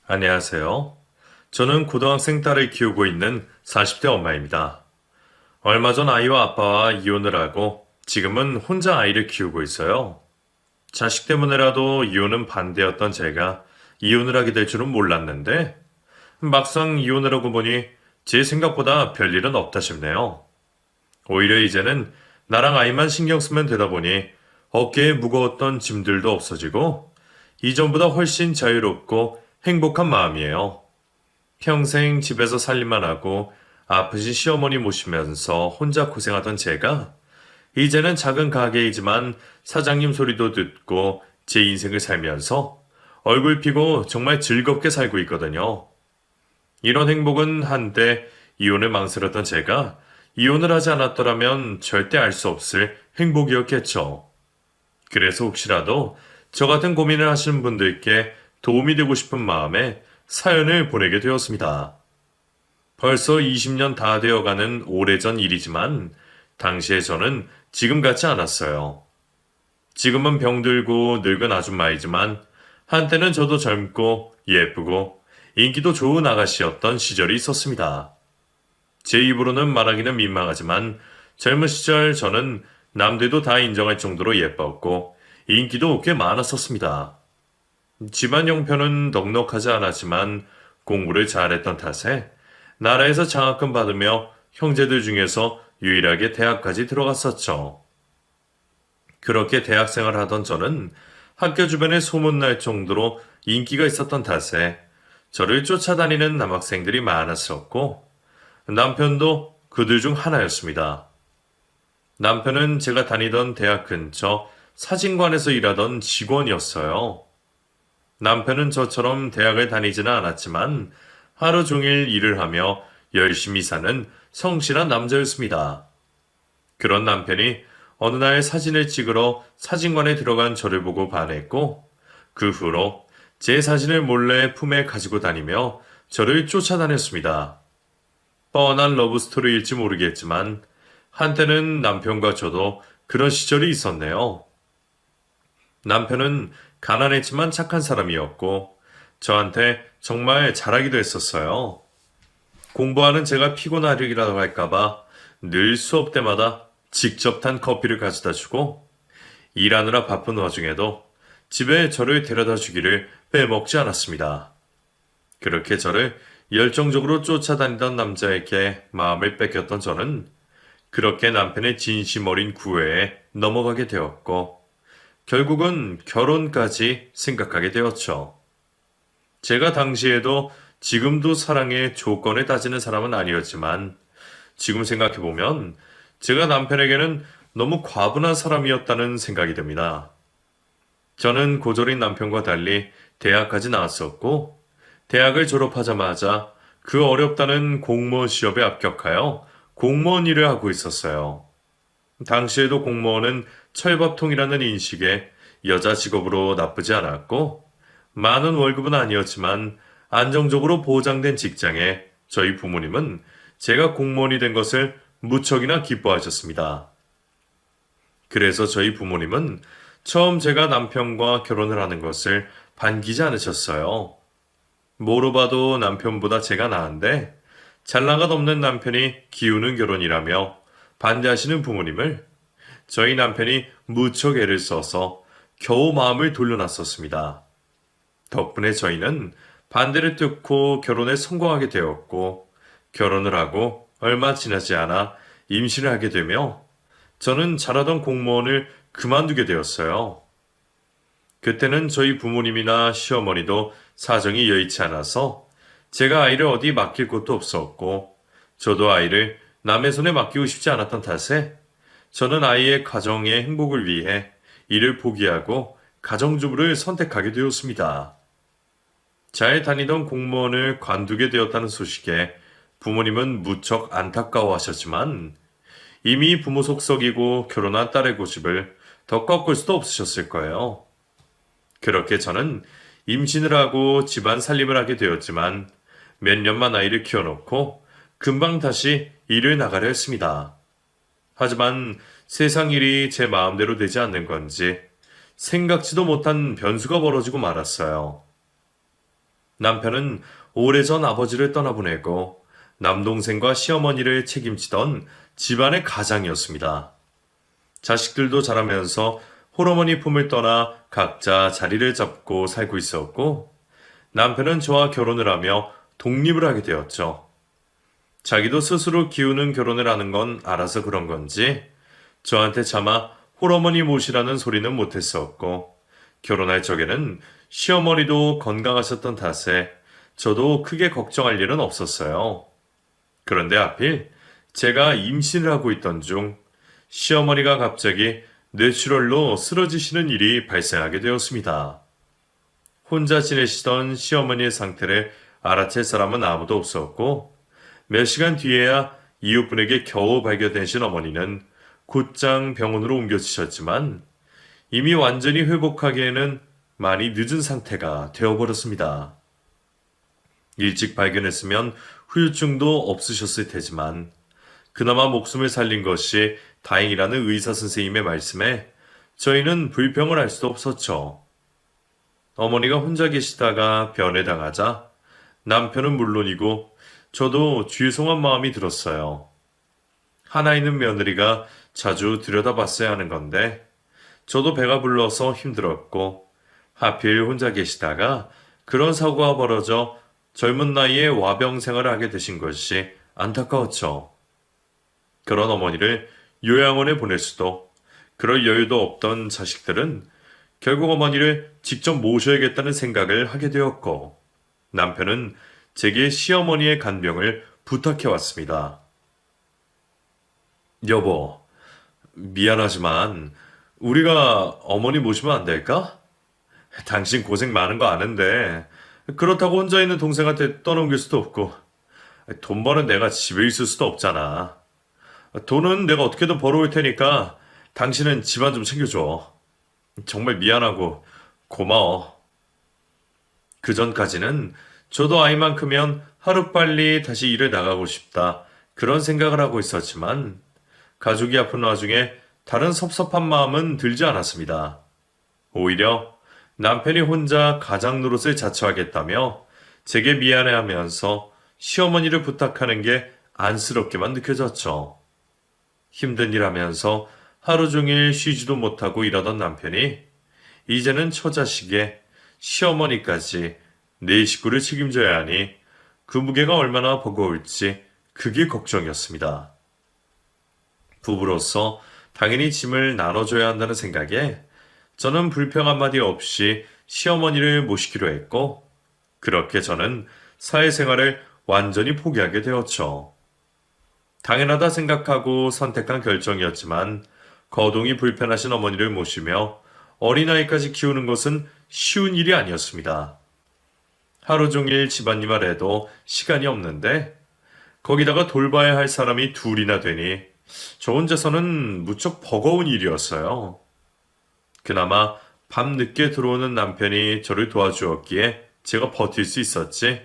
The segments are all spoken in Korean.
안녕하세요. 저는 고등학생 딸을 키우고 있는 40대 엄마입니다. 얼마 전 아이와 아빠와 이혼을 하고 지금은 혼자 아이를 키우고 있어요. 자식 때문에라도 이혼은 반대였던 제가 이혼을 하게 될 줄은 몰랐는데 막상 이혼을 하고 보니 제 생각보다 별일은 없다 싶네요. 오히려 이제는 나랑 아이만 신경 쓰면 되다 보니 어깨에 무거웠던 짐들도 없어지고 이전보다 훨씬 자유롭고 행복한 마음이에요. 평생 집에서 살림만 하고 아프신 시어머니 모시면서 혼자 고생하던 제가 이제는 작은 가게이지만 사장님 소리도 듣고 제 인생을 살면서 얼굴 피고 정말 즐겁게 살고 있거든요. 이런 행복은 한때 이혼을 망설였던 제가 이혼을 하지 않았더라면 절대 알 수 없을 행복이었겠죠. 그래서 혹시라도 저 같은 고민을 하시는 분들께 도움이 되고 싶은 마음에 사연을 보내게 되었습니다. 벌써 20년 다 되어가는 오래전 일이지만 당시에 저는 지금 같지 않았어요. 지금은 병들고 늙은 아줌마이지만 한때는 저도 젊고 예쁘고 인기도 좋은 아가씨였던 시절이 있었습니다. 제 입으로는 말하기는 민망하지만 젊은 시절 저는 남들도 다 인정할 정도로 예뻤고 인기도 꽤 많았었습니다. 집안 형편은 넉넉하지 않았지만 공부를 잘했던 탓에 나라에서 장학금 받으며 형제들 중에서 유일하게 대학까지 들어갔었죠. 그렇게 대학생활 하던 저는 학교 주변에 소문날 정도로 인기가 있었던 탓에 저를 쫓아다니는 남학생들이 많았었고 남편도 그들 중 하나였습니다. 남편은 제가 다니던 대학 근처 사진관에서 일하던 직원이었어요. 남편은 저처럼 대학을 다니지는 않았지만 하루 종일 일을 하며 열심히 사는 성실한 남자였습니다. 그런 남편이 어느 날 사진을 찍으러 사진관에 들어간 저를 보고 반했고 그 후로 제 사진을 몰래 품에 가지고 다니며 저를 쫓아다녔습니다. 뻔한 러브스토리일지 모르겠지만 한때는 남편과 저도 그런 시절이 있었네요. 남편은 가난했지만 착한 사람이었고 저한테 정말 잘하기도 했었어요. 공부하는 제가 피곤하리라고 할까봐 늘 수업 때마다 직접 탄 커피를 가져다 주고 일하느라 바쁜 와중에도 집에 저를 데려다 주기를 빼먹지 않았습니다. 그렇게 저를 열정적으로 쫓아다니던 남자에게 마음을 뺏겼던 저는 그렇게 남편의 진심 어린 구애에 넘어가게 되었고 결국은 결혼까지 생각하게 되었죠. 제가 당시에도 지금도 사랑의 조건에 따지는 사람은 아니었지만 지금 생각해보면 제가 남편에게는 너무 과분한 사람이었다는 생각이 듭니다. 저는 고졸인 남편과 달리 대학까지 나왔었고 대학을 졸업하자마자 그 어렵다는 공무원 시험에 합격하여 공무원 일을 하고 있었어요. 당시에도 공무원은 철밥통이라는 인식에 여자 직업으로 나쁘지 않았고 많은 월급은 아니었지만 안정적으로 보장된 직장에 저희 부모님은 제가 공무원이 된 것을 무척이나 기뻐하셨습니다. 그래서 저희 부모님은 처음 제가 남편과 결혼을 하는 것을 반기지 않으셨어요. 뭐로 봐도 남편보다 제가 나은데 잘나가 없는 남편이 기우는 결혼이라며 반대하시는 부모님을 저희 남편이 무척 애를 써서 겨우 마음을 돌려놨었습니다. 덕분에 저희는 반대를 뚫고 결혼에 성공하게 되었고 결혼을 하고 얼마 지나지 않아 임신을 하게 되며 저는 잘하던 공무원을 그만두게 되었어요. 그때는 저희 부모님이나 시어머니도 사정이 여의치 않아서 제가 아이를 어디 맡길 곳도 없었고 저도 아이를 남의 손에 맡기고 싶지 않았던 탓에 저는 아이의 가정의 행복을 위해 일을 포기하고 가정주부를 선택하게 되었습니다. 잘 다니던 공무원을 관두게 되었다는 소식에 부모님은 무척 안타까워하셨지만 이미 부모 속썩이고 결혼한 딸의 고집을 더 꺾을 수도 없으셨을 거예요. 그렇게 저는 임신을 하고 집안 살림을 하게 되었지만 몇 년만 아이를 키워놓고 금방 다시 일을 나가려 했습니다. 하지만 세상 일이 제 마음대로 되지 않는 건지 생각지도 못한 변수가 벌어지고 말았어요. 남편은 오래전 아버지를 떠나보내고 남동생과 시어머니를 책임지던 집안의 가장이었습니다. 자식들도 자라면서 홀어머니 품을 떠나 각자 자리를 잡고 살고 있었고, 남편은 저와 결혼을 하며 독립을 하게 되었죠. 자기도 스스로 기우는 결혼을 하는 건 알아서 그런 건지 저한테 차마 홀어머니 모시라는 소리는 못했었고, 결혼할 적에는 시어머니도 건강하셨던 탓에 저도 크게 걱정할 일은 없었어요. 그런데 하필 제가 임신을 하고 있던 중 시어머니가 갑자기 뇌출혈로 쓰러지시는 일이 발생하게 되었습니다. 혼자 지내시던 시어머니의 상태를 알아챌 사람은 아무도 없었고, 몇 시간 뒤에야 이웃분에게 겨우 발견되신 어머니는 곧장 병원으로 옮겨지셨지만 이미 완전히 회복하기에는 많이 늦은 상태가 되어버렸습니다. 일찍 발견했으면 후유증도 없으셨을 테지만 그나마 목숨을 살린 것이 다행이라는 의사 선생님의 말씀에 저희는 불평을 할 수도 없었죠. 어머니가 혼자 계시다가 변해당하자 남편은 물론이고 저도 죄송한 마음이 들었어요. 하나 있는 며느리가 자주 들여다봤어야 하는 건데 저도 배가 불러서 힘들었고, 하필 혼자 계시다가 그런 사고가 벌어져 젊은 나이에 와병 생활을 하게 되신 것이 안타까웠죠. 그런 어머니를 요양원에 보낼 수도, 그럴 여유도 없던 자식들은 결국 어머니를 직접 모셔야겠다는 생각을 하게 되었고, 남편은 제게 시어머니의 간병을 부탁해 왔습니다. 여보, 미안하지만 우리가 어머니 모시면 안 될까? 당신 고생 많은 거 아는데 그렇다고 혼자 있는 동생한테 떠넘길 수도 없고, 돈 버는 내가 집에 있을 수도 없잖아. 돈은 내가 어떻게든 벌어올 테니까 당신은 집안 좀 챙겨줘. 정말 미안하고 고마워. 그 전까지는 저도 아이만 크면 하루빨리 다시 일을 나가고 싶다, 그런 생각을 하고 있었지만 가족이 아픈 와중에 다른 섭섭한 마음은 들지 않았습니다. 오히려 남편이 혼자 가장 노릇을 자처하겠다며 제게 미안해하면서 시어머니를 부탁하는 게 안쓰럽게만 느껴졌죠. 힘든 일 하면서 하루 종일 쉬지도 못하고 일하던 남편이 이제는 처자식에 시어머니까지 네 식구를 책임져야 하니 그 무게가 얼마나 버거울지 그게 걱정이었습니다. 부부로서 당연히 짐을 나눠줘야 한다는 생각에 저는 불평 한마디 없이 시어머니를 모시기로 했고, 그렇게 저는 사회생활을 완전히 포기하게 되었죠. 당연하다 생각하고 선택한 결정이었지만 거동이 불편하신 어머니를 모시며 어린아이까지 키우는 것은 쉬운 일이 아니었습니다. 하루 종일 집안일만 해도 시간이 없는데 거기다가 돌봐야 할 사람이 둘이나 되니 저 혼자서는 무척 버거운 일이었어요. 그나마 밤 늦게 들어오는 남편이 저를 도와주었기에 제가 버틸 수 있었지.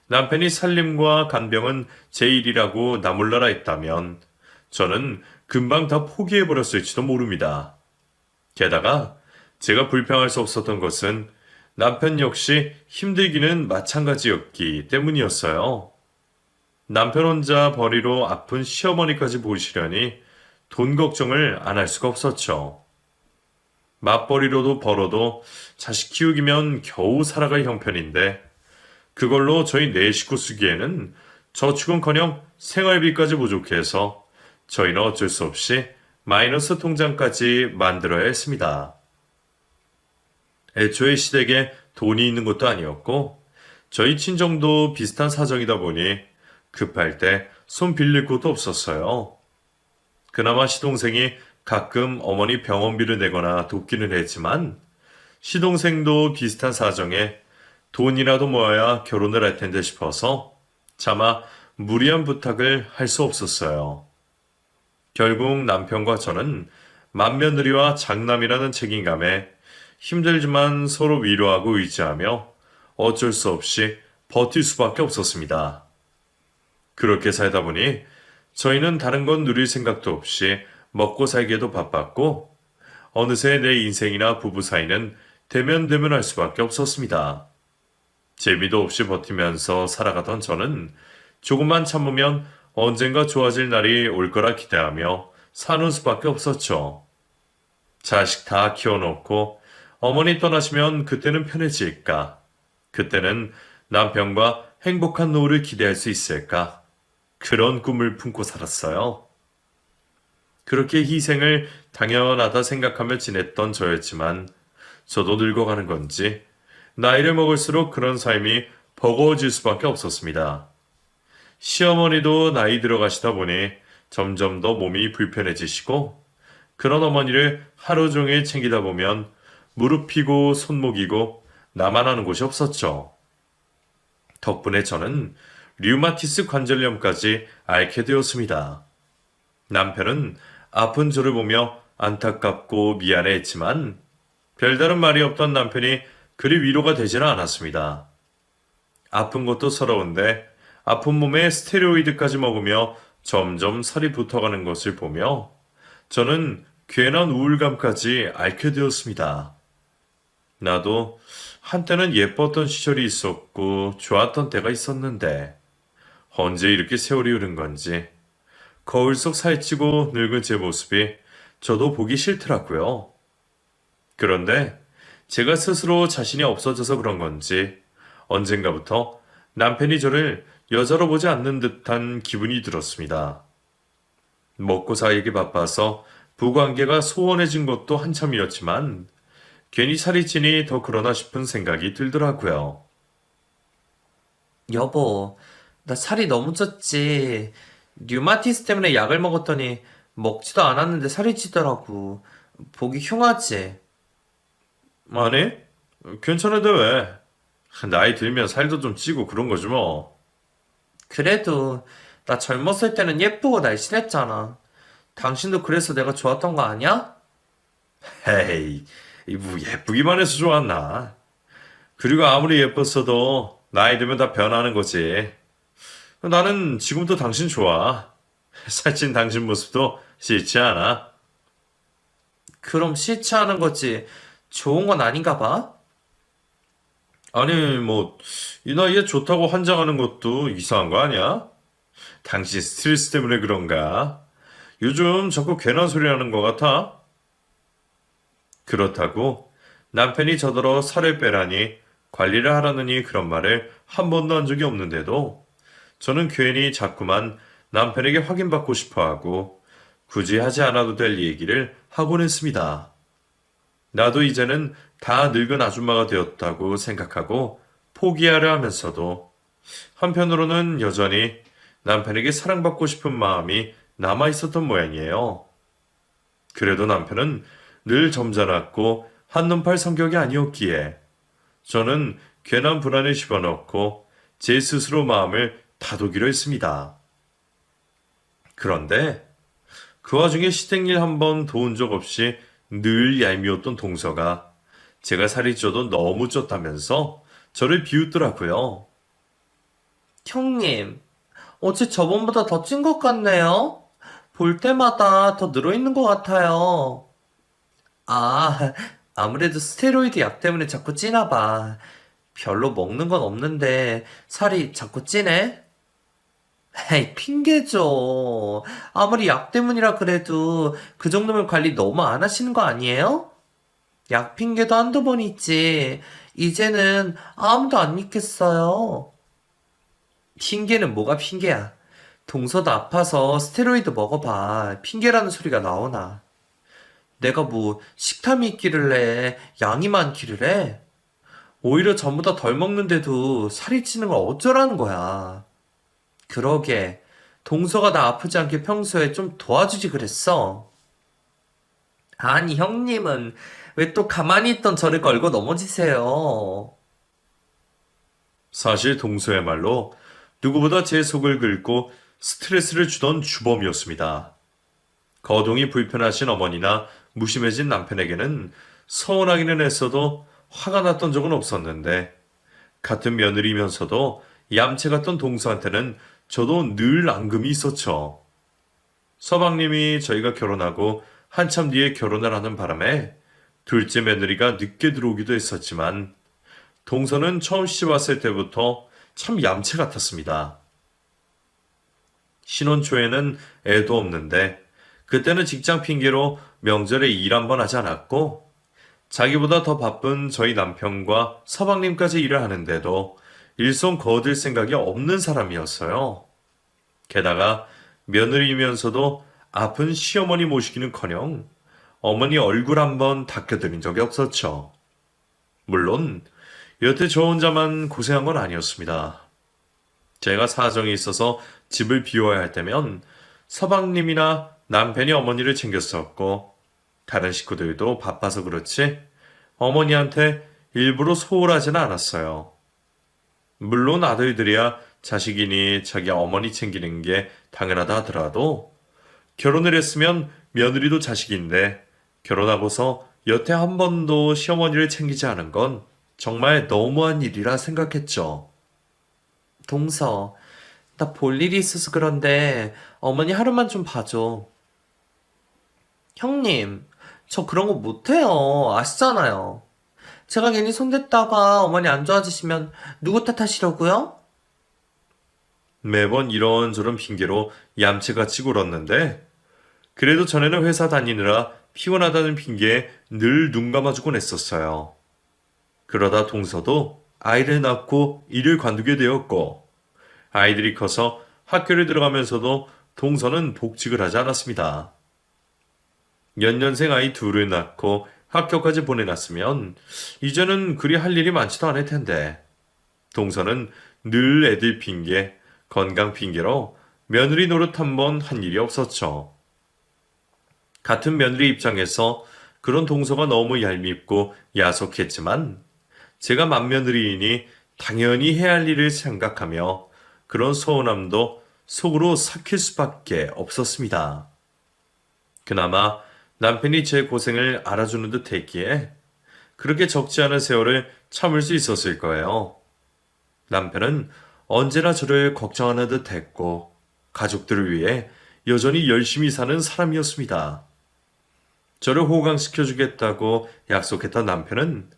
남편이 살림과 간병은 제 일이라고 나몰라라 했다면 저는 금방 다 포기해버렸을지도 모릅니다. 게다가 제가 불평할 수 없었던 것은 남편 역시 힘들기는 마찬가지였기 때문이었어요. 남편 혼자 벌이로 아픈 시어머니까지 보시려니 돈 걱정을 안 할 수가 없었죠. 맞벌이로도 벌어도 자식 키우기면 겨우 살아갈 형편인데 그걸로 저희 네 식구 쓰기에는 저축은커녕 생활비까지 부족해서 저희는 어쩔 수 없이 마이너스 통장까지 만들어야 했습니다. 애초에 시댁에 돈이 있는 것도 아니었고 저희 친정도 비슷한 사정이다 보니 급할 때 손 빌릴 곳도 없었어요. 그나마 시동생이 가끔 어머니 병원비를 내거나 돕기는 했지만 시동생도 비슷한 사정에 돈이라도 모아야 결혼을 할 텐데 싶어서 차마 무리한 부탁을 할 수 없었어요. 결국 남편과 저는 맏며느리와 장남이라는 책임감에 힘들지만 서로 위로하고 의지하며 어쩔 수 없이 버틸 수밖에 없었습니다. 그렇게 살다 보니 저희는 다른 건 누릴 생각도 없이 먹고 살기에도 바빴고 어느새 내 인생이나 부부 사이는 대면대면할 수밖에 없었습니다. 재미도 없이 버티면서 살아가던 저는 조금만 참으면 언젠가 좋아질 날이 올 거라 기대하며 사는 수밖에 없었죠. 자식 다 키워놓고 어머니 떠나시면 그때는 편해질까? 그때는 남편과 행복한 노후를 기대할 수 있을까? 그런 꿈을 품고 살았어요. 그렇게 희생을 당연하다 생각하며 지냈던 저였지만 저도 늙어가는 건지 나이를 먹을수록 그런 삶이 버거워질 수밖에 없었습니다. 시어머니도 나이 들어가시다 보니 점점 더 몸이 불편해지시고 그런 어머니를 하루 종일 챙기다 보면 무릎이고 손목이고 나만 하는 곳이 없었죠. 덕분에 저는 류마티스 관절염까지 앓게 되었습니다. 남편은 아픈 저를 보며 안타깝고 미안해했지만 별다른 말이 없던 남편이 그리 위로가 되지는 않았습니다. 아픈 것도 서러운데 아픈 몸에 스테로이드까지 먹으며 점점 살이 붙어가는 것을 보며 저는 괜한 우울감까지 앓게 되었습니다. 나도 한때는 예뻤던 시절이 있었고 좋았던 때가 있었는데 언제 이렇게 세월이 흐른 건지 거울 속 살찌고 늙은 제 모습이 저도 보기 싫더라고요. 그런데 제가 스스로 자신이 없어져서 그런 건지 언젠가부터 남편이 저를 여자로 보지 않는 듯한 기분이 들었습니다. 먹고 살기 바빠서 부관계가 소원해진 것도 한참이었지만 괜히 살이 찌니 더 그러나 싶은 생각이 들더라고요. 여보, 나 살이 너무 쪘지. 류마티스 때문에 약을 먹었더니 먹지도 않았는데 살이 찌더라고. 보기 흉하지? 아니, 괜찮은데 왜? 나이 들면 살도 좀 찌고 그런 거지 뭐. 그래도 나 젊었을 때는 예쁘고 날씬했잖아. 당신도 그래서 내가 좋았던 거 아니야? 헤이, 뭐 예쁘기만 해서 좋았나? 그리고 아무리 예뻤어도 나이 들면 다 변하는 거지. 나는 지금도 당신 좋아. 살찐 당신 모습도 싫지 않아. 그럼 싫지 않은 거지. 좋은 건 아닌가 봐? 아니, 뭐, 이 나이에 좋다고 환장하는 것도 이상한 거 아니야? 당신 스트레스 때문에 그런가? 요즘 자꾸 괜한 소리 하는 것 같아? 그렇다고 남편이 저더러 살을 빼라니 관리를 하라느니 그런 말을 한 번도 한 적이 없는데도 저는 괜히 자꾸만 남편에게 확인받고 싶어 하고 굳이 하지 않아도 될 얘기를 하곤 했습니다. 나도 이제는 다 늙은 아줌마가 되었다고 생각하고 포기하려 하면서도 한편으로는 여전히 남편에게 사랑받고 싶은 마음이 남아 있었던 모양이에요. 그래도 남편은 늘 점잖았고 한눈팔 성격이 아니었기에 저는 괜한 불안을 집어넣고 제 스스로 마음을 다독이려 했습니다. 그런데 그 와중에 시댁일 한 번 도운 적 없이 늘 얄미웠던 동서가 제가 살이 쪄도 너무 쪘다면서 저를 비웃더라고요. 형님, 어제 저번보다 더 찐 것 같네요? 볼 때마다 더 늘어있는 것 같아요. 아, 아무래도 스테로이드 약 때문에 자꾸 찌나 봐. 별로 먹는 건 없는데 살이 자꾸 찌네? 에이, 핑계죠. 아무리 약 때문이라 그래도 그 정도면 관리 너무 안 하시는 거 아니에요? 약 핑계도 한두 번 있지. 이제는 아무도 안 믿겠어요. 핑계는 뭐가 핑계야? 동서도 아파서 스테로이드 먹어봐. 핑계라는 소리가 나오나. 내가 뭐 식탐이 있기를 해, 양이 많기를 해. 오히려 전보다 덜 먹는데도 살이 찌는 걸 어쩌라는 거야. 그러게, 동서가 나 아프지 않게 평소에 좀 도와주지 그랬어. 아니, 형님은 왜 또 가만히 있던 저를 걸고 넘어지세요? 사실 동서야말로 누구보다 제 속을 긁고 스트레스를 주던 주범이었습니다. 거동이 불편하신 어머니나 무심해진 남편에게는 서운하기는 했어도 화가 났던 적은 없었는데 같은 며느리면서도 얌체 같던 동서한테는 저도 늘 앙금이 있었죠. 서방님이 저희가 결혼하고 한참 뒤에 결혼을 하는 바람에 둘째 며느리가 늦게 들어오기도 했었지만 동서는 처음 시집 왔을 때부터 참 얌체 같았습니다. 신혼 초에는 애도 없는데 그때는 직장 핑계로 명절에 일 한 번 하지 않았고 자기보다 더 바쁜 저희 남편과 서방님까지 일을 하는데도 일손 거둘 생각이 없는 사람이었어요. 게다가 며느리이면서도 아픈 시어머니 모시기는커녕 어머니 얼굴 한번 닦여드린 적이 없었죠. 물론 여태 저 혼자만 고생한 건 아니었습니다. 제가 사정이 있어서 집을 비워야 할 때면 서방님이나 남편이 어머니를 챙겼었고 다른 식구들도 바빠서 그렇지 어머니한테 일부러 소홀하지는 않았어요. 물론 아들들이야 자식이니 자기 어머니 챙기는 게 당연하다 하더라도 결혼을 했으면 며느리도 자식인데 결혼하고서 여태 한 번도 시어머니를 챙기지 않은 건 정말 너무한 일이라 생각했죠. 동서, 나 볼 일이 있어서 그런데 어머니 하루만 좀 봐줘. 형님, 저 그런 거 못해요. 아시잖아요. 제가 괜히 손댔다가 어머니 안 좋아지시면 누구 탓하시려고요? 매번 이런저런 핑계로 얌체같이 굴었는데 그래도 전에는 회사 다니느라 피곤하다는 핑계에 늘 눈 감아주곤 했었어요. 그러다 동서도 아이를 낳고 일을 관두게 되었고 아이들이 커서 학교를 들어가면서도 동서는 복직을 하지 않았습니다. 연년생 아이 둘을 낳고 학교까지 보내놨으면 이제는 그리 할 일이 많지도 않을 텐데 동서는 늘 애들 핑계, 건강 핑계로 며느리 노릇 한 번 한 일이 없었죠. 같은 며느리 입장에서 그런 동서가 너무 얄밉고 야속했지만 제가 맏며느리이니 당연히 해야 할 일을 생각하며 그런 서운함도 속으로 삭힐 수밖에 없었습니다. 그나마 남편이 제 고생을 알아주는 듯 했기에 그렇게 적지 않은 세월을 참을 수 있었을 거예요. 남편은 언제나 저를 걱정하는 듯 했고 가족들을 위해 여전히 열심히 사는 사람이었습니다. 저를 호강시켜주겠다고 약속했던 남편은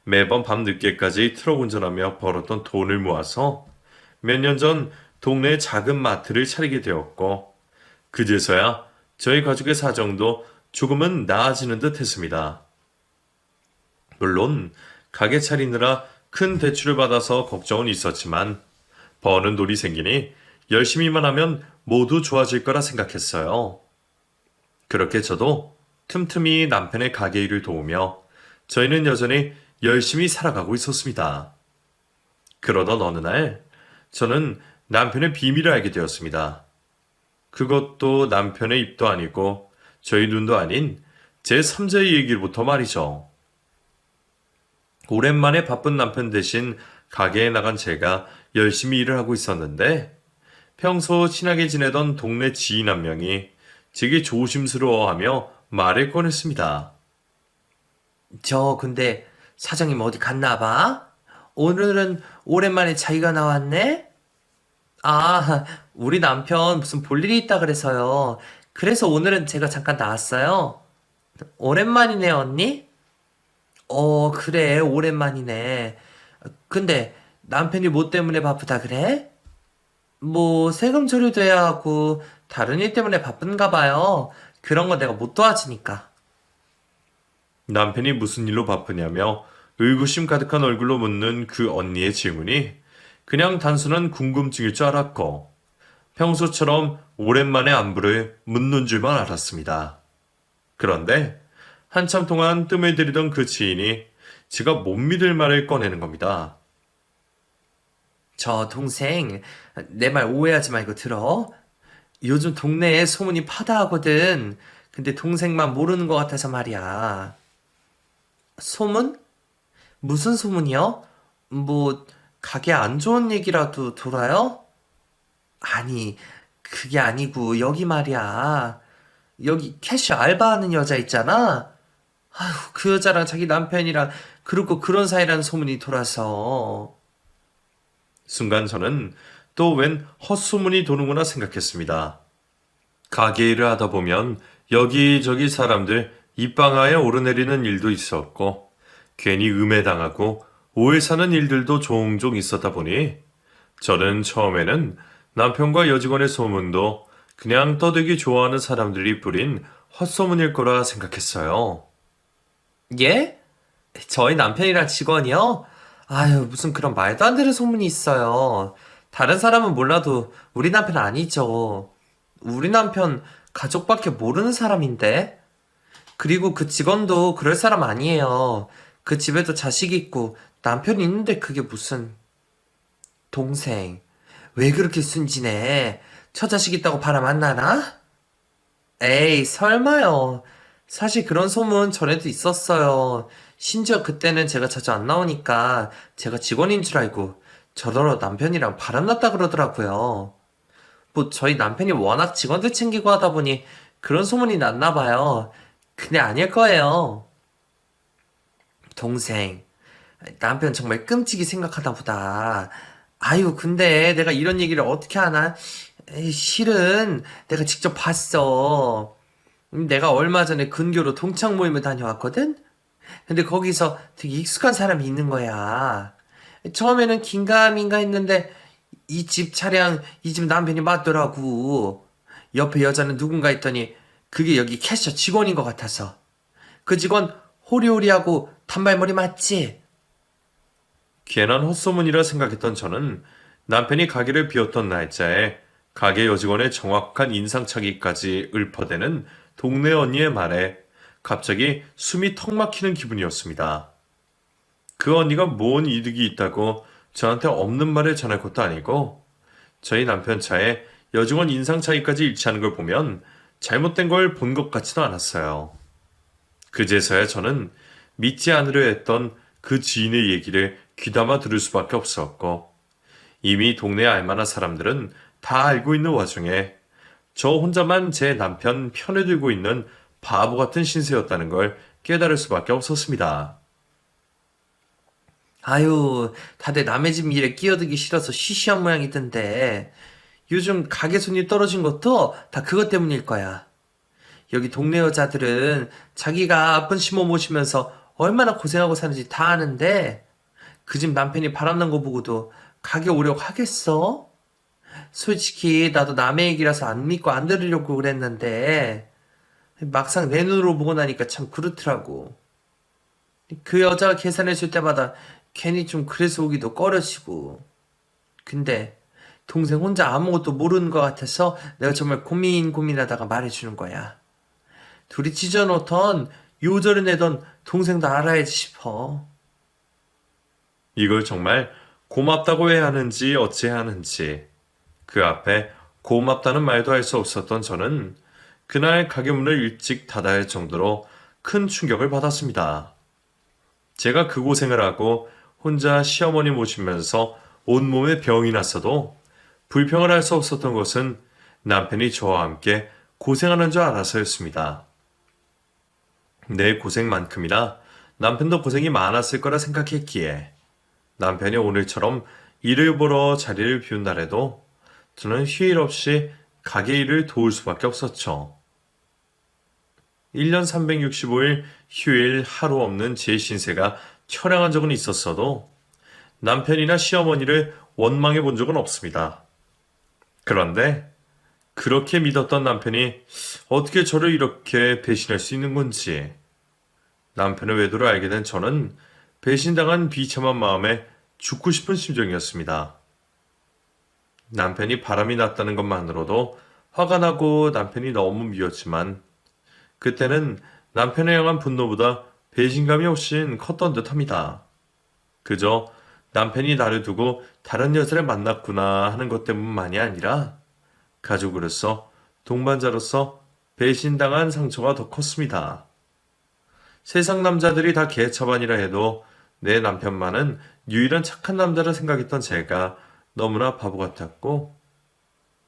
매번 밤늦게까지 트럭 운전하며 벌었던 돈을 모아서 몇 년 전 동네에 작은 마트를 차리게 되었고 그제서야 저희 가족의 사정도 조금은 나아지는 듯 했습니다. 물론 가게 차리느라 큰 대출을 받아서 걱정은 있었지만 버는 돈이 생기니 열심히만 하면 모두 좋아질 거라 생각했어요. 그렇게 저도 틈틈이 남편의 가게 일을 도우며 저희는 여전히 열심히 살아가고 있었습니다. 그러던 어느 날 저는 남편의 비밀을 알게 되었습니다. 그것도 남편의 입도 아니고 저희 눈도 아닌 제 3자의 얘기부터 말이죠. 오랜만에 바쁜 남편 대신 가게에 나간 제가 열심히 일을 하고 있었는데 평소 친하게 지내던 동네 지인 한 명이 되게 조심스러워하며 말을 꺼냈습니다. 저 근데 사장님 어디 갔나 봐? 오늘은 오랜만에 자기가 나왔네? 아, 우리 남편 무슨 볼 일이 있다 그래서요. 그래서 오늘은 제가 잠깐 나왔어요. 오랜만이네, 언니? 그래, 오랜만이네. 근데 남편이 뭐 때문에 바쁘다 그래? 뭐 세금 처리돼야 하고 다른 일 때문에 바쁜가 봐요. 그런 거 내가 못 도와주니까. 남편이 무슨 일로 바쁘냐며 의구심 가득한 얼굴로 묻는 그 언니의 질문이 그냥 단순한 궁금증일 줄 알았고 평소처럼 오랜만에 안부를 묻는 줄만 알았습니다. 그런데 한참 동안 뜸을 들이던 그 지인이 제가 못 믿을 말을 꺼내는 겁니다. 저 동생, 내 말 오해하지 말고 들어. 요즘 동네에 소문이 파다하거든. 근데 동생만 모르는 것 같아서 말이야. 소문? 무슨 소문이요? 뭐, 가게 안 좋은 얘기라도 돌아요? 아니, 그게 아니고, 여기 말이야. 여기 캐시 알바하는 여자 있잖아? 아휴, 그 여자랑 자기 남편이랑 그렇고 그런 사이라는 소문이 돌아서. 순간 저는 또 웬 헛소문이 도는구나 생각했습니다. 가게 일을 하다 보면 여기저기 사람들 입방아에 오르내리는 일도 있었고 괜히 음해당하고 오해 사는 일들도 종종 있었다 보니 저는 처음에는 남편과 여직원의 소문도 그냥 떠들기 좋아하는 사람들이 뿌린 헛소문일 거라 생각했어요. 예? 저희 남편이랑 직원이요? 아유, 무슨 그런 말도 안 되는 소문이 있어요. 다른 사람은 몰라도 우리 남편 아니죠. 우리 남편 가족밖에 모르는 사람인데? 그리고 그 직원도 그럴 사람 아니에요. 그 집에도 자식 있고 남편 있는데 그게 무슨... 동생, 왜 그렇게 순진해? 처자식 있다고 바람 안 나나? 에이, 설마요. 사실 그런 소문 전에도 있었어요. 심지어 그때는 제가 자주 안 나오니까 제가 직원인 줄 알고 저더러 남편이랑 바람났다 그러더라고요. 뭐 저희 남편이 워낙 직원들 챙기고 하다 보니 그런 소문이 났나 봐요. 근데 아닐 거예요. 동생, 남편 정말 끔찍이 생각하다 보다. 아유, 근데 내가 이런 얘기를 어떻게 하나? 에이, 실은 내가 직접 봤어. 내가 얼마 전에 근교로 동창 모임을 다녀왔거든? 근데 거기서 되게 익숙한 사람이 있는 거야. 처음에는 긴가민가 했는데 이 집 차량, 이 집 남편이 맞더라고. 옆에 여자는 누군가 했더니 그게 여기 캐셔 직원인 것 같아서. 그 직원 호리호리하고 단발머리 맞지? 괜한 헛소문이라 생각했던 저는 남편이 가게를 비웠던 날짜에 가게 여직원의 정확한 인상착의까지 읊어대는 동네 언니의 말에 갑자기 숨이 턱 막히는 기분이었습니다. 그 언니가 뭔 이득이 있다고 저한테 없는 말을 전할 것도 아니고 저희 남편 차에 여직원 인상착의까지 일치하는 걸 보면 잘못된 걸 본 것 같지도 않았어요. 그제서야 저는 믿지 않으려 했던 그 지인의 얘기를 귀담아 들을 수밖에 없었고 이미 동네 알만한 사람들은 다 알고 있는 와중에 저 혼자만 제 남편 편에 들고 있는 바보 같은 신세였다는 걸 깨달을 수밖에 없었습니다. 아유, 다들 남의 집 일에 끼어들기 싫어서 쉬쉬한 모양이던데. 요즘 가게 손이 떨어진 것도 다 그것 때문일 거야. 여기 동네 여자들은 자기가 아픈 시모 모시면서 얼마나 고생하고 사는지 다 아는데 그 집 남편이 바람난 거 보고도 가게 오려고 하겠어? 솔직히 나도 남의 얘기라서 안 믿고 안 들으려고 그랬는데 막상 내 눈으로 보고 나니까 참 그렇더라고. 그 여자가 계산해 줄 때마다 괜히 좀 그래서 오기도 꺼려지고. 근데 동생 혼자 아무것도 모르는 것 같아서 내가 정말 고민하다가 말해주는 거야. 둘이 찢어놓던 요절을 내던 동생도 알아야지 싶어. 이걸 정말 고맙다고 해야 하는지 어찌해야 하는지 그 앞에 고맙다는 말도 할 수 없었던 저는 그날 가게 문을 일찍 닫아야 할 정도로 큰 충격을 받았습니다. 제가 그 고생을 하고 혼자 시어머니 모시면서 온몸에 병이 났어도 불평을 할 수 없었던 것은 남편이 저와 함께 고생하는 줄 알아서였습니다. 내 고생만큼이나 남편도 고생이 많았을 거라 생각했기에 남편이 오늘처럼 일을 보러 자리를 비운 날에도 저는 휴일 없이 가게 일을 도울 수밖에 없었죠. 1년 365일 휴일 하루 없는 제 신세가 처량한 적은 있었어도 남편이나 시어머니를 원망해 본 적은 없습니다. 그런데 그렇게 믿었던 남편이 어떻게 저를 이렇게 배신할 수 있는 건지 남편의 외도를 알게 된 저는 배신당한 비참한 마음에 죽고 싶은 심정이었습니다. 남편이 바람이 났다는 것만으로도 화가 나고 남편이 너무 미웠지만 그때는 남편에 향한 분노보다 배신감이 훨씬 컸던 듯합니다. 그저 남편이 나를 두고 다른 여자를 만났구나 하는 것 때문만이 아니라 가족으로서 동반자로서 배신당한 상처가 더 컸습니다. 세상 남자들이 다 개차반이라 해도 내 남편만은 유일한 착한 남자라 생각했던 제가 너무나 바보 같았고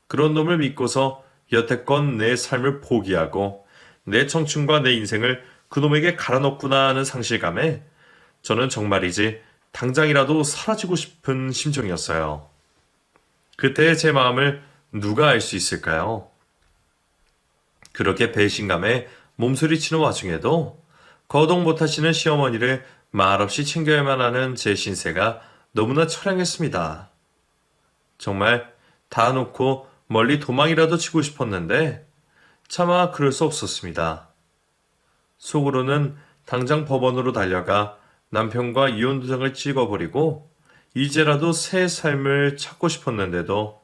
그런 놈을 믿고서 여태껏 내 삶을 포기하고 내 청춘과 내 인생을 그놈에게 갈아넣었구나 하는 상실감에 저는 정말이지 당장이라도 사라지고 싶은 심정이었어요. 그때의 제 마음을 누가 알 수 있을까요? 그렇게 배신감에 몸소리치는 와중에도 거동 못하시는 시어머니를 말없이 챙겨야만 하는 제 신세가 너무나 처량했습니다. 정말 다 놓고 멀리 도망이라도 치고 싶었는데 차마 그럴 수 없었습니다. 속으로는 당장 법원으로 달려가 남편과 이혼 도장을 찍어버리고 이제라도 새 삶을 찾고 싶었는데도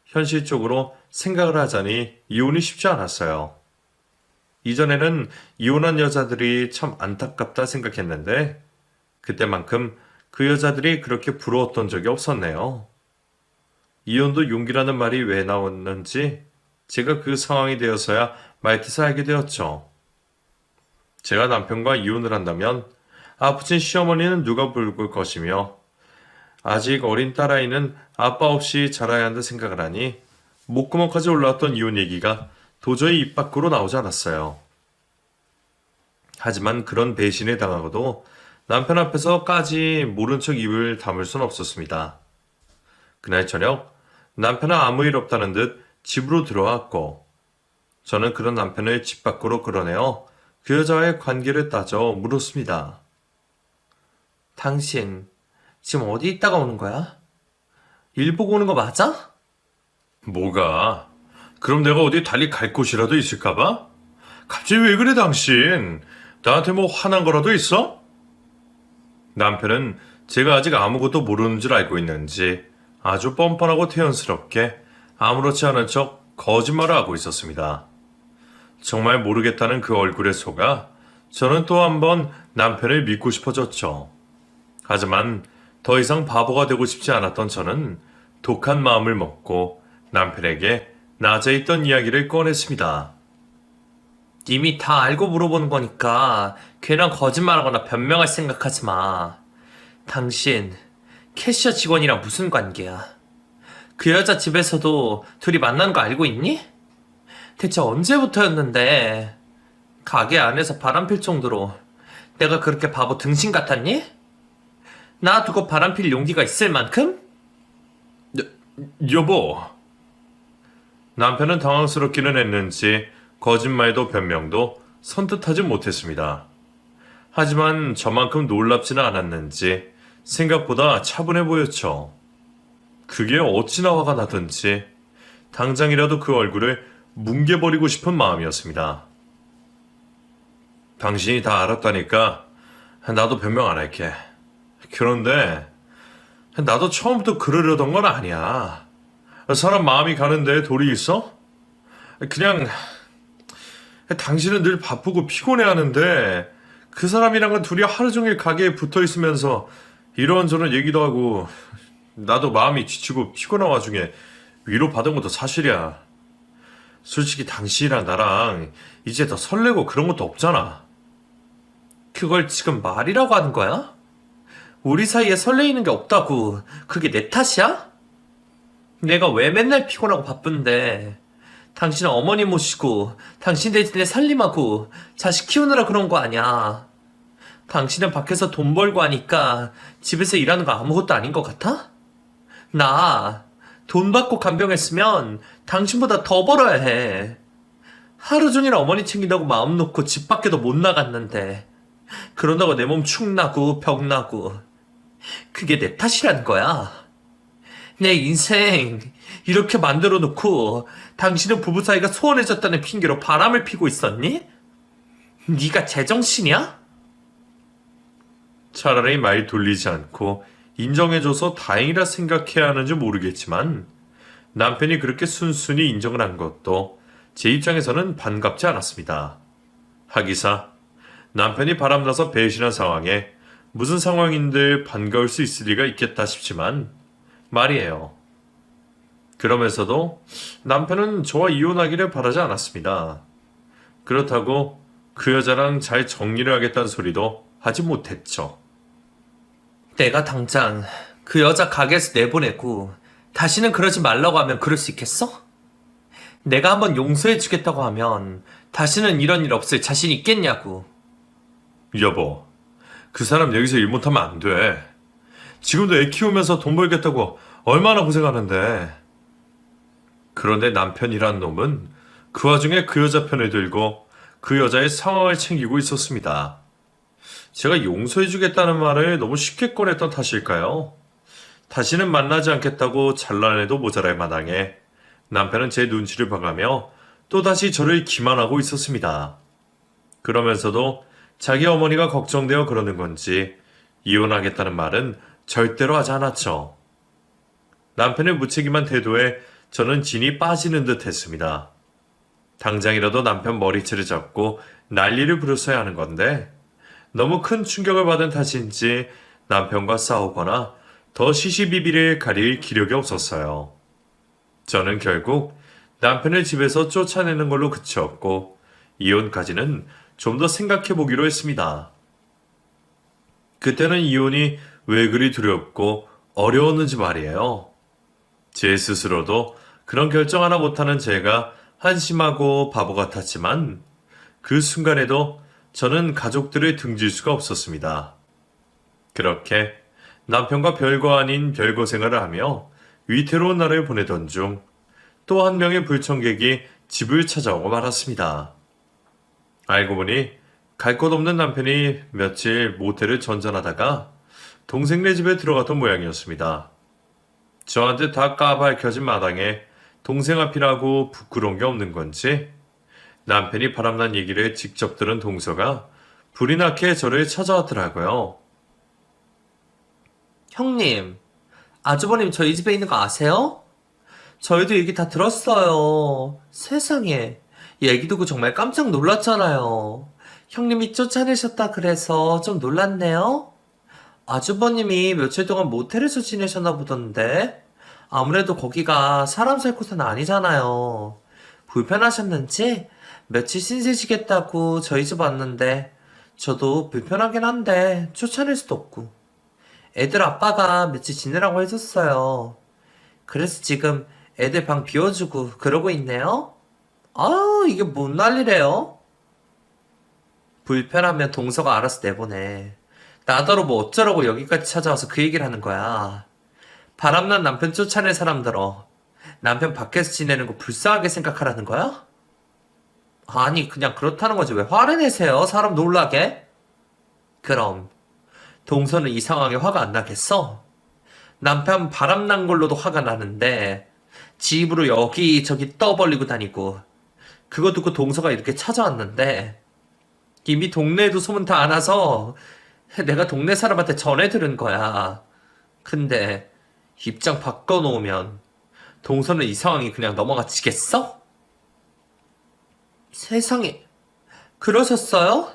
현실적으로 생각을 하자니 이혼이 쉽지 않았어요. 이전에는 이혼한 여자들이 참 안타깝다 생각했는데 그때만큼 그 여자들이 그렇게 부러웠던 적이 없었네요. 이혼도 용기라는 말이 왜 나왔는지 제가 그 상황이 되어서야 말뜻을 알게 되었죠. 제가 남편과 이혼을 한다면 아프신 시어머니는 누가 돌볼 것이며 아직 어린 딸아이는 아빠 없이 자라야 한다 생각을 하니 목구멍까지 올라왔던 이혼 얘기가 도저히 입 밖으로 나오지 않았어요. 하지만 그런 배신에 당하고도 남편 앞에서까지 모른 척 입을 다물 순 없었습니다. 그날 저녁 남편은 아무 일 없다는 듯 집으로 들어왔고 저는 그런 남편을 집 밖으로 끌어내어 그 여자와의 관계를 따져 물었습니다. 당신, 지금 어디 있다가 오는 거야? 일 보고 오는 거 맞아? 뭐가? 그럼 내가 어디 달리 갈 곳이라도 있을까봐? 갑자기 왜 그래 당신? 나한테 뭐 화난 거라도 있어? 남편은 제가 아직 아무것도 모르는 줄 알고 있는지 아주 뻔뻔하고 태연스럽게 아무렇지 않은 척 거짓말을 하고 있었습니다. 정말 모르겠다는 그 얼굴에 속아 저는 또 한 번 남편을 믿고 싶어졌죠. 하지만 더 이상 바보가 되고 싶지 않았던 저는 독한 마음을 먹고 남편에게 낮에 있던 이야기를 꺼냈습니다. 이미 다 알고 물어보는 거니까 괜한 거짓말하거나 변명할 생각하지 마. 당신, 캐셔 직원이랑 무슨 관계야? 그 여자 집에서도 둘이 만난 거 알고 있니? 대체 언제부터였는데 가게 안에서 바람필 정도로 내가 그렇게 바보 등신 같았니? 나 두고 바람필 용기가 있을 만큼? 여보. 남편은 당황스럽기는 했는지 거짓말도 변명도 선뜻하지 못했습니다. 하지만 저만큼 놀랍지는 않았는지 생각보다 차분해 보였죠. 그게 어찌나 화가 나든지 당장이라도 그 얼굴을 뭉개버리고 싶은 마음이었습니다. 당신이 다 알았다니까 나도 변명 안 할게. 그런데 나도 처음부터 그러려던 건 아니야. 사람 마음이 가는데 도리 있어? 그냥 당신은 늘 바쁘고 피곤해하는데 그 사람이랑은 둘이 하루 종일 가게에 붙어 있으면서 이런저런 얘기도 하고 나도 마음이 지치고 피곤한 와중에 위로받은 것도 사실이야. 솔직히 당신이랑 나랑 이제 더 설레고 그런 것도 없잖아. 그걸 지금 말이라고 하는 거야? 우리 사이에 설레이는 게 없다고 그게 내 탓이야? 내가 왜 맨날 피곤하고 바쁜데 당신은 어머니 모시고 당신 대신에 살림하고 자식 키우느라 그런 거 아니야. 당신은 밖에서 돈 벌고 하니까 집에서 일하는 거 아무것도 아닌 것 같아? 나 돈 받고 간병했으면 당신보다 더 벌어야 해. 하루 종일 어머니 챙긴다고 마음 놓고 집 밖에도 못 나갔는데 그런다고 내 몸 축나고 병나고 그게 내 탓이라는 거야. 내 인생 이렇게 만들어 놓고 당신은 부부 사이가 소원해졌다는 핑계로 바람을 피고 있었니? 네가 제정신이야? 차라리 말 돌리지 않고 인정해줘서 다행이라 생각해야 하는지 모르겠지만 남편이 그렇게 순순히 인정을 한 것도 제 입장에서는 반갑지 않았습니다. 하기사 남편이 바람나서 배신한 상황에 무슨 상황인들 반가울 수 있을 리가 있겠다 싶지만 말이에요. 그러면서도 남편은 저와 이혼하기를 바라지 않았습니다. 그렇다고 그 여자랑 잘 정리를 하겠다는 소리도 하지 못했죠. 내가 당장 그 여자 가게에서 내보내고 다시는 그러지 말라고 하면 그럴 수 있겠어? 내가 한번 용서해주겠다고 하면 다시는 이런 일 없을 자신 있겠냐고. 여보, 그 사람 여기서 일 못하면 안 돼. 지금도 애 키우면서 돈 벌겠다고 얼마나 고생하는데. 그런데 남편이란 놈은 그 와중에 그 여자 편을 들고 그 여자의 상황을 챙기고 있었습니다. 제가 용서해주겠다는 말을 너무 쉽게 꺼냈던 탓일까요? 다시는 만나지 않겠다고 잘라내도 모자랄 마당에 남편은 제 눈치를 봐가며 또다시 저를 기만하고 있었습니다. 그러면서도 자기 어머니가 걱정되어 그러는 건지 이혼하겠다는 말은 절대로 하지 않았죠. 남편의 무책임한 태도에 저는 진이 빠지는 듯 했습니다. 당장이라도 남편 머리채를 잡고 난리를 부렸어야 하는 건데 너무 큰 충격을 받은 탓인지 남편과 싸우거나 더 시시비비를 가릴 기력이 없었어요. 저는 결국 남편을 집에서 쫓아내는 걸로 그쳤고 이혼까지는 좀 더 생각해 보기로 했습니다. 그때는 이혼이 왜 그리 두렵고 어려웠는지 말이에요. 제 스스로도 그런 결정 하나 못하는 제가 한심하고 바보 같았지만 그 순간에도 저는 가족들을 등질 수가 없었습니다. 그렇게 남편과 별거 아닌 별거 생활을 하며 위태로운 날을 보내던 중 또 한 명의 불청객이 집을 찾아오고 말았습니다. 알고 보니 갈 곳 없는 남편이 며칠 모텔을 전전하다가 동생네 집에 들어갔던 모양이었습니다. 저한테 다 까발켜진 마당에 동생 앞이라고 부끄러운 게 없는 건지 남편이 바람난 얘기를 직접 들은 동서가 불이 나게 저를 찾아왔더라고요. 형님, 아주버님 저희 집에 있는 거 아세요? 저희도 얘기 다 들었어요. 세상에. 얘기 듣고 정말 깜짝 놀랐잖아요. 형님이 쫓아내셨다 그래서 좀 놀랐네요. 아주버님이 며칠 동안 모텔에서 지내셨나 보던데. 아무래도 거기가 사람 살 곳은 아니잖아요. 불편하셨는지 며칠 신세지겠다고 저희 집 왔는데 저도 불편하긴 한데 쫓아낼 수도 없고. 애들 아빠가 며칠 지내라고 해줬어요. 그래서 지금 애들 방 비워주고 그러고 있네요. 아우, 이게 뭔 난리래요? 불편하면 동서가 알아서 내보내. 나더러 뭐 어쩌라고 여기까지 찾아와서 그 얘기를 하는 거야. 바람난 남편 쫓아낼 사람들어. 남편 밖에서 지내는 거 불쌍하게 생각하라는 거야? 아니, 그냥 그렇다는 거지. 왜 화를 내세요? 사람 놀라게? 그럼 동서는 이 상황에 화가 안 나겠어? 남편 바람난 걸로도 화가 나는데 지 입으로 여기저기 떠벌리고 다니고 그거 듣고 동서가 이렇게 찾아왔는데 이미 동네에도 소문 다 안 와서 내가 동네 사람한테 전해 들은 거야. 근데 입장 바꿔놓으면 동서는 이 상황이 그냥 넘어가지겠어? 세상에, 그러셨어요?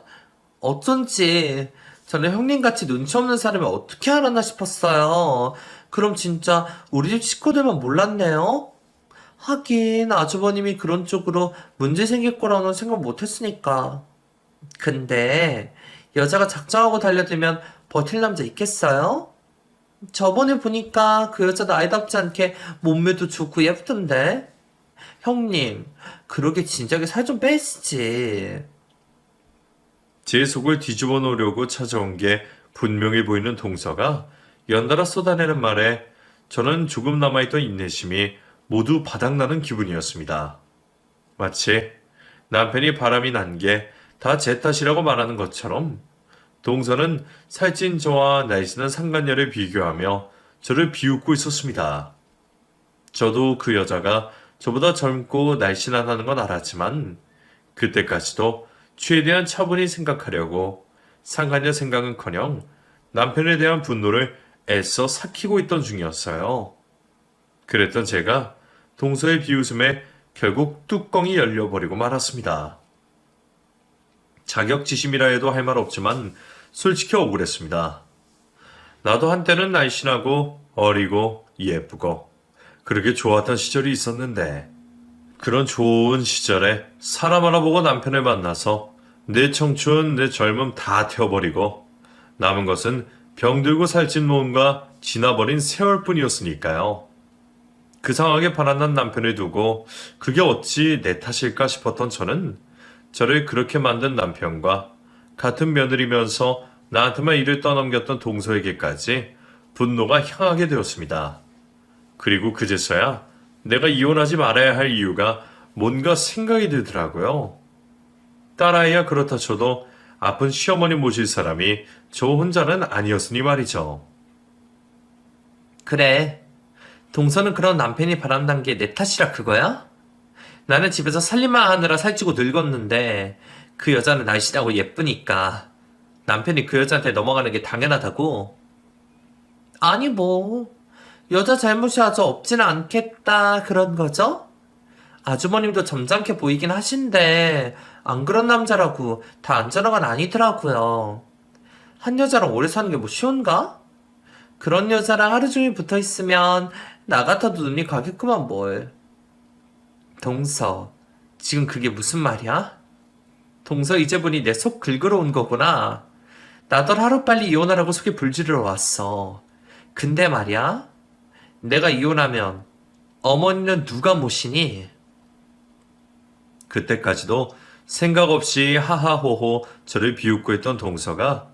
어쩐지 저는 형님같이 눈치 없는 사람이 어떻게 알았나 싶었어요. 그럼 진짜 우리 집 식구들만 몰랐네요? 하긴 아주버님이 그런 쪽으로 문제 생길 거라는 생각 못했으니까. 근데 여자가 작정하고 달려들면 버틸 남자 있겠어요? 저번에 보니까 그 여자 나이답지 않게 몸매도 좋고 예쁘던데. 형님, 그러게 진작에 살 좀 빼시지. 제 속을 뒤집어 놓으려고 찾아온 게 분명해 보이는 동서가 연달아 쏟아내는 말에 저는 조금 남아있던 인내심이 모두 바닥나는 기분이었습니다. 마치 남편이 바람이 난 게 다 제 탓이라고 말하는 것처럼 동서는 살찐 저와 날씬한 상간녀를 비교하며 저를 비웃고 있었습니다. 저도 그 여자가 저보다 젊고 날씬하다는 건 알았지만 그때까지도 최대한 차분히 생각하려고 상간녀 생각은커녕 남편에 대한 분노를 애써 삭히고 있던 중이었어요. 그랬던 제가 동서의 비웃음에 결국 뚜껑이 열려버리고 말았습니다. 자격지심이라 해도 할 말 없지만 솔직히 억울했습니다. 나도 한때는 날씬하고 어리고 예쁘고 그렇게 좋았던 시절이 있었는데 그런 좋은 시절에 사람 하나 보고 남편을 만나서 내 청춘, 내 젊음 다 태워버리고 남은 것은 병들고 살찐 몸과 지나버린 세월뿐이었으니까요. 그 상황에 바람난 남편을 두고 그게 어찌 내 탓일까 싶었던 저는 저를 그렇게 만든 남편과 같은 며느리면서 나한테만 일을 떠넘겼던 동서에게까지 분노가 향하게 되었습니다. 그리고 그제서야 내가 이혼하지 말아야 할 이유가 뭔가 생각이 들더라고요. 딸아이야 그렇다 쳐도 아픈 시어머니 모실 사람이 저 혼자는 아니었으니 말이죠. 그래. 동서는 그런 남편이 바람난 게 내 탓이라 그거야? 나는 집에서 살림만 하느라 살찌고 늙었는데 그 여자는 날씬하고 예쁘니까 남편이 그 여자한테 넘어가는 게 당연하다고? 아니 뭐 여자 잘못이 아주 없지는 않겠다 그런 거죠? 아주머님도 점잖게 보이긴 하신데 안 그런 남자라고 다 안전한 건 아니더라고요. 한 여자랑 오래 사는 게 뭐 쉬운가? 그런 여자랑 하루 종일 붙어 있으면 나 같아도 눈이 가겠구만 뭘. 동서, 지금 그게 무슨 말이야? 동서 이제 보니 내 속 긁으러 온 거구나. 나도 하루빨리 이혼하라고 속에 불지르러 왔어. 근데 말이야, 내가 이혼하면 어머니는 누가 모시니? 그때까지도 생각 없이 하하호호 저를 비웃고 있던 동서가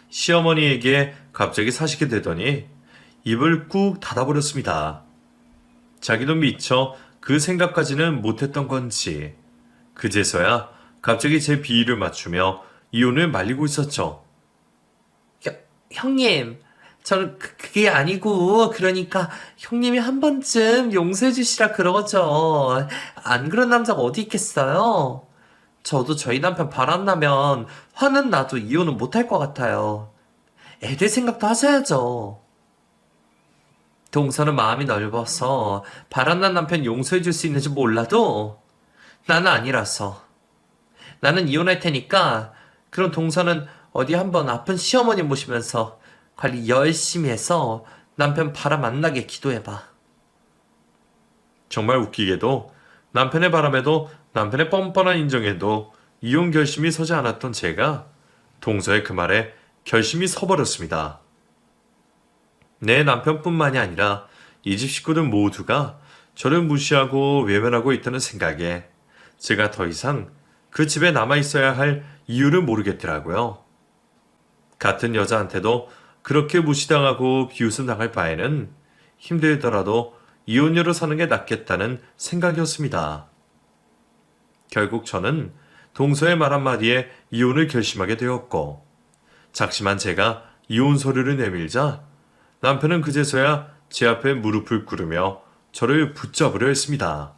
시어머니에게 갑자기 사시게 되더니 입을 꾹 닫아버렸습니다. 자기도 미처 그 생각까지는 못했던 건지 그제서야 갑자기 제 비위를 맞추며 이혼을 말리고 있었죠. 형님, 저는 그게 아니고, 그러니까 형님이 한 번쯤 용서해 주시라 그러죠. 안 그런 남자가 어디 있겠어요? 저도 저희 남편 바람나면 화는 나도 이혼은 못할 것 같아요. 애들 생각도 하셔야죠. 동서는 마음이 넓어서 바람난 남편 용서해 줄 수 있는지 몰라도 나는 아니라서. 나는 이혼할 테니까 그럼 동서는 어디 한번 아픈 시어머니 모시면서 관리 열심히 해서 남편 바람 안 나게 기도해봐. 정말 웃기게도 남편의 바람에도 남편의 뻔뻔한 인정에도 이혼 결심이 서지 않았던 제가 동서의 그 말에 결심이 서버렸습니다. 내 남편뿐만이 아니라 이 집 식구들 모두가 저를 무시하고 외면하고 있다는 생각에 제가 더 이상 그 집에 남아있어야 할 이유를 모르겠더라고요. 같은 여자한테도 그렇게 무시당하고 비웃음 당할 바에는 힘들더라도 이혼녀로 사는 게 낫겠다는 생각이었습니다. 결국 저는 동서의 말 한마디에 이혼을 결심하게 되었고 작심한 제가 이혼 서류를 내밀자 남편은 그제서야 제 앞에 무릎을 꿇으며 저를 붙잡으려 했습니다.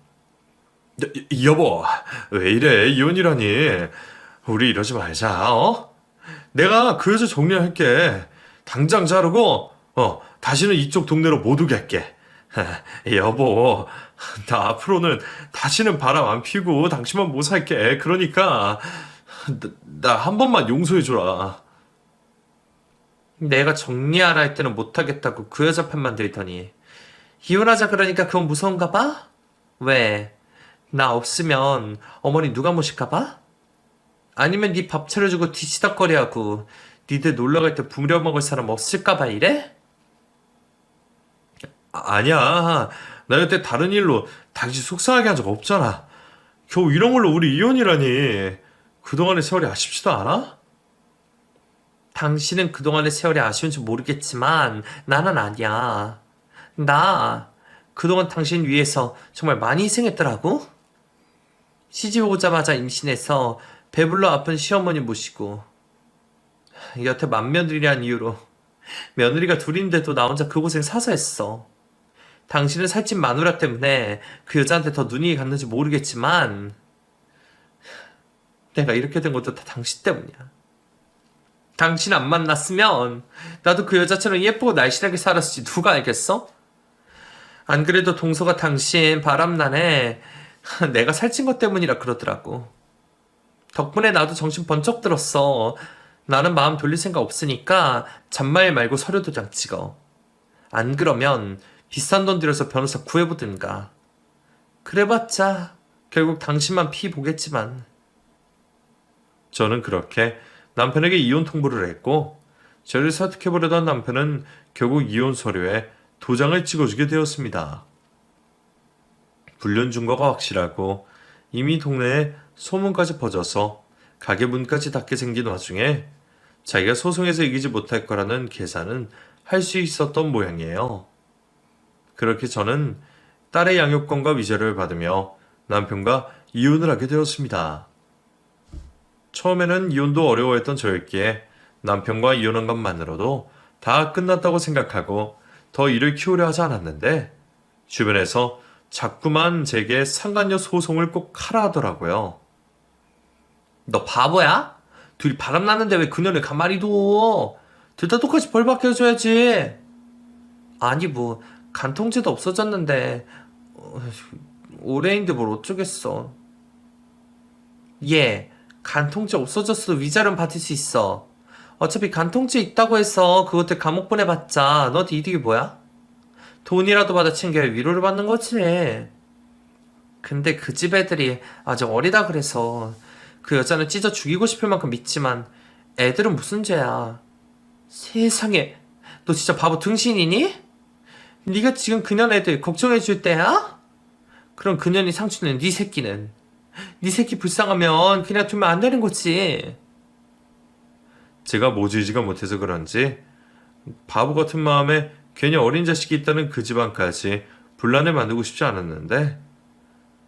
여보, 왜 이래? 이혼이라니. 우리 이러지 말자, 어? 내가 그 여자 정리할게. 당장 자르고, 다시는 이쪽 동네로 못 오게 할게. 여보, 나 앞으로는 다시는 바람 안 피고 당신만 못 살게. 그러니까, 나 한 번만 용서해주라. 내가 정리하라 할 때는 못하겠다고 그 여자 편만 들더니 이혼하자 그러니까 그건 무서운가 봐? 왜? 나 없으면 어머니 누가 모실까 봐? 아니면 네 밥 차려주고 뒤치다거리하고 니들 놀러갈 때 부려먹을 사람 없을까 봐 이래? 아니야. 나 여태 다른 일로 당신 속상하게 한 적 없잖아. 겨우 이런 걸로 우리 이혼이라니. 그동안의 세월이 아쉽지도 않아? 당신은 그동안의 세월이 아쉬운지 모르겠지만 나는 아니야. 나 그동안 당신 위해서 정말 많이 희생했더라고. 시집 오자마자 임신해서 배불러 아픈 시어머니 모시고 여태 맏며느리란 이유로 며느리가 둘인데도 나 혼자 그 고생 사서 했어. 당신은 살찐 마누라 때문에 그 여자한테 더 눈이 갔는지 모르겠지만 내가 이렇게 된 것도 다 당신 때문이야. 당신 안 만났으면 나도 그 여자처럼 예쁘고 날씬하게 살았을지 누가 알겠어? 안 그래도 동서가 당신 바람나네. 내가 살찐 것 때문이라 그러더라고. 덕분에 나도 정신 번쩍 들었어. 나는 마음 돌릴 생각 없으니까 잔말 말고 서류 도장 찍어. 안 그러면 비싼 돈 들여서 변호사 구해보든가. 그래봤자 결국 당신만 피 보겠지만. 저는 그렇게 남편에게 이혼 통보를 했고 저를 설득해보려던 남편은 결국 이혼 서류에 도장을 찍어주게 되었습니다. 불륜 증거가 확실하고 이미 동네에 소문까지 퍼져서 가게 문까지 닫게 생긴 와중에 자기가 소송에서 이기지 못할 거라는 계산은 할 수 있었던 모양이에요. 그렇게 저는 딸의 양육권과 위자료를 받으며 남편과 이혼을 하게 되었습니다. 처음에는 이혼도 어려워했던 저였기에 남편과 이혼한 것만으로도 다 끝났다고 생각하고 더 일을 키우려 하지 않았는데 주변에서 자꾸만 제게 상간녀 소송을 꼭 하라 하더라고요. 너 바보야? 둘이 바람났는데 왜 그녀를 가만히 둬? 둘 다 똑같이 벌 받게 해줘야지. 아니 뭐 간통죄도 없어졌는데 올해인데 뭘 어쩌겠어. 얘 간통죄 없어졌어도 위자료는 받을 수 있어. 어차피 간통죄 있다고 해서 그것들 감옥 보내봤자 너한테 이득이 뭐야? 돈이라도 받아 챙겨야 위로를 받는 거지. 근데 그 집 애들이 아직 어리다 그래서 그 여자는 찢어 죽이고 싶을 만큼 믿지만 애들은 무슨 죄야. 세상에, 너 진짜 바보 등신이니? 네가 지금 그년 애들 걱정해줄 때야? 그럼 그년이 상처낸 네 새끼는 네 새끼 불쌍하면 그냥 두면 안 되는 거지. 제가 모지지가 못해서 그런지 바보 같은 마음에 괜히 어린 자식이 있다는 그 집안까지 분란을 만들고 싶지 않았는데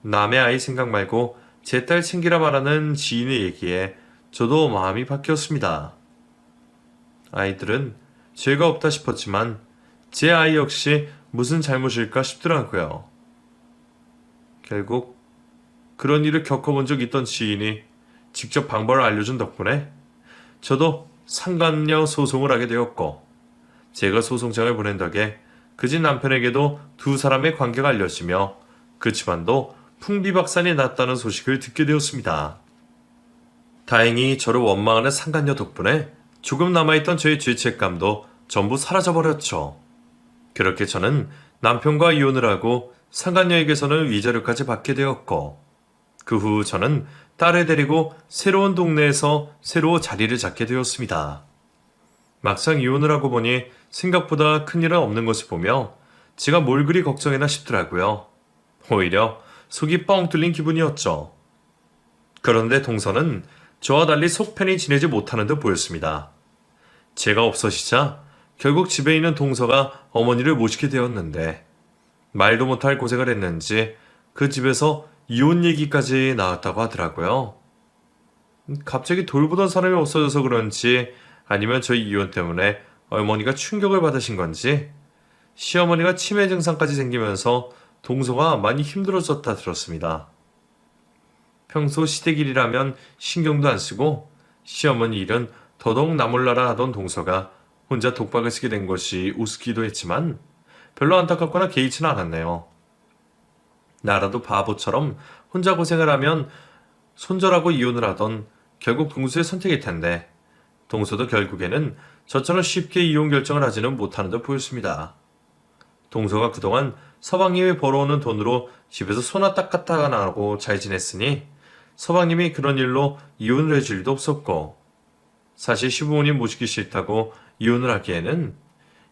남의 아이 생각 말고 제 딸 챙기라 말하는 지인의 얘기에 저도 마음이 바뀌었습니다. 아이들은 죄가 없다 싶었지만 제 아이 역시 무슨 잘못일까 싶더라고요. 결국 그런 일을 겪어본 적 있던 지인이 직접 방법을 알려준 덕분에 저도 상간녀 소송을 하게 되었고 제가 소송장을 보낸 덕에 그 집 남편에게도 두 사람의 관계가 알려지며 그 집안도 풍비박산이 났다는 소식을 듣게 되었습니다. 다행히 저를 원망하는 상간녀 덕분에 조금 남아있던 저의 죄책감도 전부 사라져버렸죠. 그렇게 저는 남편과 이혼을 하고 상간녀에게서는 위자료까지 받게 되었고 그 후 저는 딸을 데리고 새로운 동네에서 새로 자리를 잡게 되었습니다. 막상 이혼을 하고 보니 생각보다 큰일은 없는 것을 보며 제가 뭘 그리 걱정해나 싶더라고요. 오히려 속이 뻥 뚫린 기분이었죠. 그런데 동서는 저와 달리 속 편히 지내지 못하는 듯 보였습니다. 제가 없어지자 결국 집에 있는 동서가 어머니를 모시게 되었는데 말도 못할 고생을 했는지 그 집에서 이혼 얘기까지 나왔다고 하더라고요. 갑자기 돌보던 사람이 없어져서 그런지 아니면 저희 이혼 때문에 어머니가 충격을 받으신 건지 시어머니가 치매 증상까지 생기면서 동서가 많이 힘들어졌다 들었습니다. 평소 시댁일이라면 신경도 안 쓰고 시어머니 일은 더더욱 나몰라라 하던 동서가 혼자 독박을 쓰게 된 것이 우습기도 했지만 별로 안타깝거나 개의치는 않았네요. 나라도 바보처럼 혼자 고생을 하면 손절하고 이혼을 하던 결국 동서의 선택일 텐데 동서도 결국에는 저처럼 쉽게 이혼 결정을 하지는 못하는 듯 보였습니다. 동서가 그동안 서방님이 벌어오는 돈으로 집에서 소나 닦았다가 나고 잘 지냈으니 서방님이 그런 일로 이혼을 해줄 일도 없었고 사실 시부모님 모시기 싫다고 이혼을 하기에는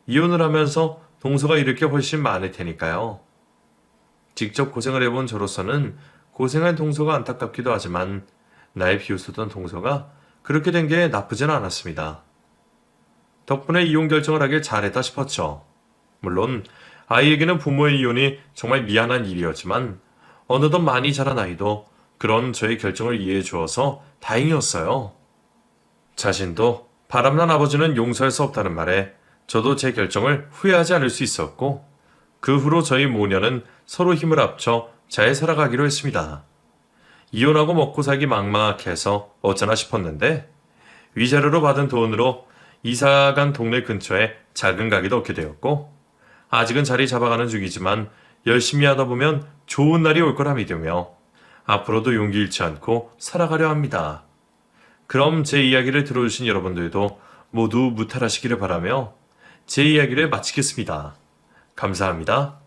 이혼을 하면서 동서가 잃을 게 훨씬 많을 테니까요. 직접 고생을 해본 저로서는 고생한 동서가 안타깝기도 하지만 나의 비웃었던 동서가 그렇게 된 게 나쁘진 않았습니다. 덕분에 이혼 결정을 하길 잘했다 싶었죠. 물론 아이에게는 부모의 이혼이 정말 미안한 일이었지만 어느덧 많이 자란 아이도 그런 저의 결정을 이해해 주어서 다행이었어요. 자신도 바람난 아버지는 용서할 수 없다는 말에 저도 제 결정을 후회하지 않을 수 있었고 그 후로 저희 모녀는 서로 힘을 합쳐 잘 살아가기로 했습니다. 이혼하고 먹고 살기 막막해서 어쩌나 싶었는데 위자료로 받은 돈으로 이사간 동네 근처에 작은 가게도 얻게 되었고 아직은 자리 잡아가는 중이지만 열심히 하다 보면 좋은 날이 올 거라 믿으며 앞으로도 용기 잃지 않고 살아가려 합니다. 그럼 제 이야기를 들어주신 여러분들도 모두 무탈하시기를 바라며 제 이야기를 마치겠습니다. 감사합니다.